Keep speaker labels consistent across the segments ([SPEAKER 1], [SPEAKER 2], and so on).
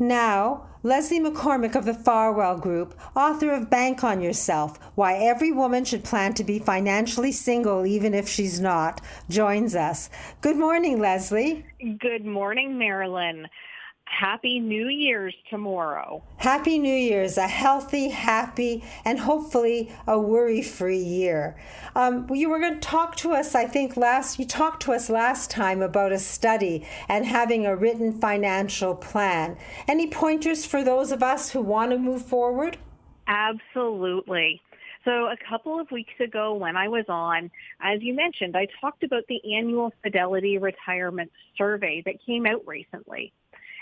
[SPEAKER 1] Now, Leslie McCormick of the Farwell Group, author of Bank on Yourself, Why Every Woman Should Plan to Be Financially Single Even If She's Not, joins us. Good morning, Leslie.
[SPEAKER 2] Good morning, Marilyn. Happy New Year's tomorrow.
[SPEAKER 1] Happy New Year's, a healthy, happy, and hopefully a worry-free year. You were going to talk to us, you talked to us last time about a study and having a written financial plan. Any pointers for those of us who want to move forward?
[SPEAKER 2] Absolutely. So a couple of weeks ago when I was on, as you mentioned, I talked about the annual Fidelity Retirement Survey that came out recently.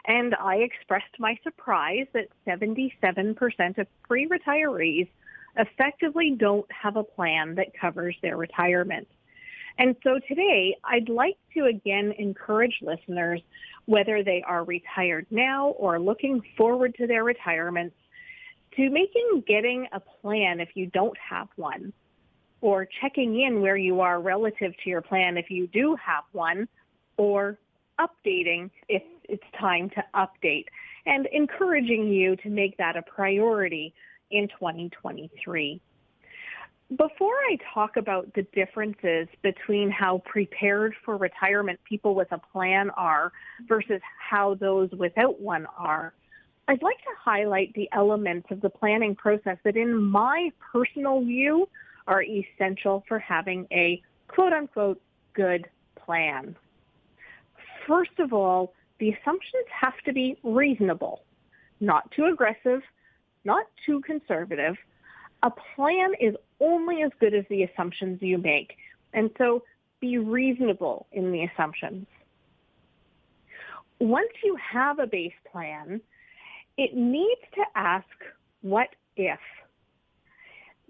[SPEAKER 2] And I expressed my surprise that 77% of pre-retirees effectively don't have a plan that covers their retirement. And so today, I'd like to again encourage listeners, whether they are retired now or looking forward to their retirements, to getting a plan if you don't have one, or checking in where you are relative to your plan if you do have one, or updating if it's time to update, and encouraging you to make that a priority in 2023. Before I talk about the differences between how prepared for retirement people with a plan are versus how those without one are, I'd like to highlight the elements of the planning process that, in my personal view, are essential for having a quote-unquote good plan. First of all, the assumptions have to be reasonable, not too aggressive, not too conservative. A plan is only as good as the assumptions you make, and so be reasonable in the assumptions. Once you have a base plan, it needs to ask, what if?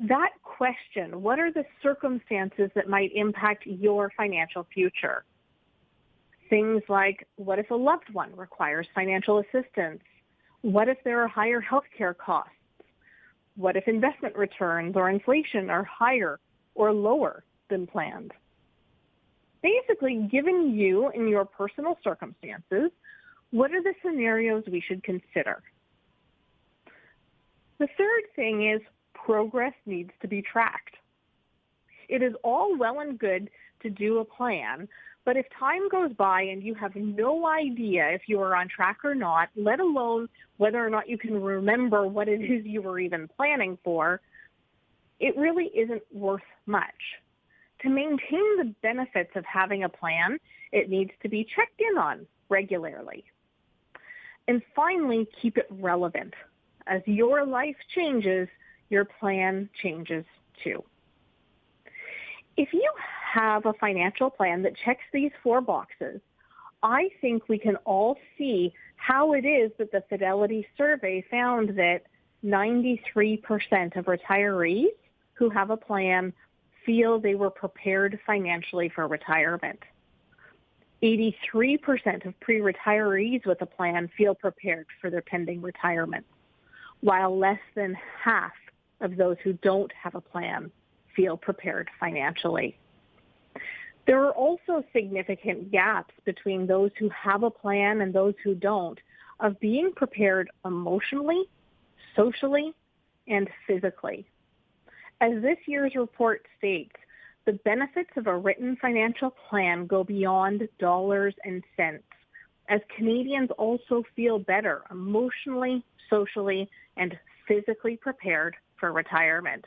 [SPEAKER 2] That question, what are the circumstances that might impact your financial future? Things like, what if a loved one requires financial assistance? What if there are higher healthcare costs? What if investment returns or inflation are higher or lower than planned? Basically, given you and your personal circumstances, what are the scenarios we should consider? The third thing is progress needs to be tracked. It is all well and good to do a plan, but if time goes by and you have no idea if you are on track or not, let alone whether or not you can remember what it is you were even planning for, it really isn't worth much. To maintain the benefits of having a plan, it needs to be checked in on regularly. And finally, keep it relevant. As your life changes, your plan changes too. If you have a financial plan that checks these 4 boxes, I think we can all see how it is that the Fidelity survey found that 93% of retirees who have a plan feel they were prepared financially for retirement. 83% of pre-retirees with a plan feel prepared for their pending retirement, while less than half of those who don't have a plan feel prepared financially. There are also significant gaps between those who have a plan and those who don't of being prepared emotionally, socially, and physically. As this year's report states, the benefits of a written financial plan go beyond dollars and cents, as Canadians also feel better emotionally, socially, and physically prepared for retirement.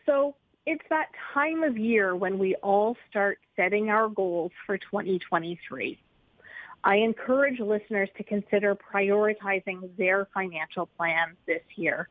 [SPEAKER 2] So it's that time of year when we all start setting our goals for 2023. I encourage listeners to consider prioritizing their financial plan this year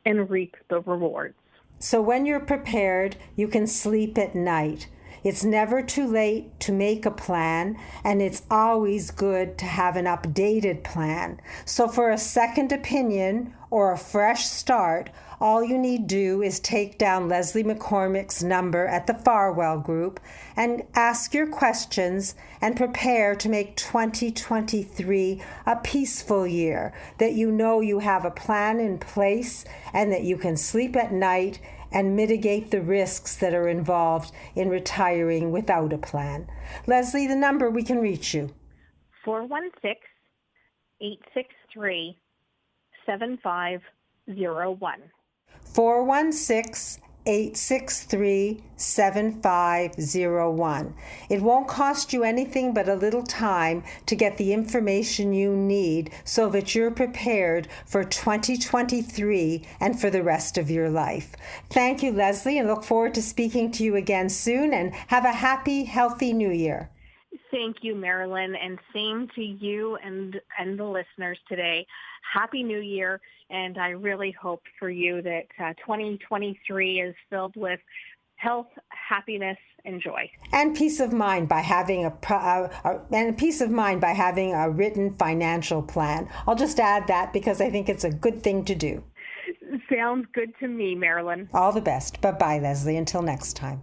[SPEAKER 2] and reap the rewards.
[SPEAKER 1] So when you're prepared, you can sleep at night. It's never too late to make a plan, and it's always good to have an updated plan. So for a second opinion or a fresh start, all you need do is take down Leslie McCormick's number at the Farwell Group and ask your questions and prepare to make 2023 a peaceful year, that you know you have a plan in place and that you can sleep at night and mitigate the risks that are involved in retiring without a plan. Leslie, the number we can reach you.
[SPEAKER 2] 416 416-863-7501.
[SPEAKER 1] 416-863-7501. It won't cost you anything but a little time to get the information you need so that you're prepared for 2023 and for the rest of your life. Thank you, Leslie, and look forward to speaking to you again soon, and have a happy, healthy new year.
[SPEAKER 2] Thank you, Marilyn, and same to you and the listeners today. Happy New Year, and I really hope for you that 2023 is filled with health, happiness, and joy,
[SPEAKER 1] and peace of mind by having a written financial plan. I'll just add that because I think it's a good thing to do.
[SPEAKER 2] Sounds good to me, Marilyn.
[SPEAKER 1] All the best. Bye-bye, Leslie. Until next time.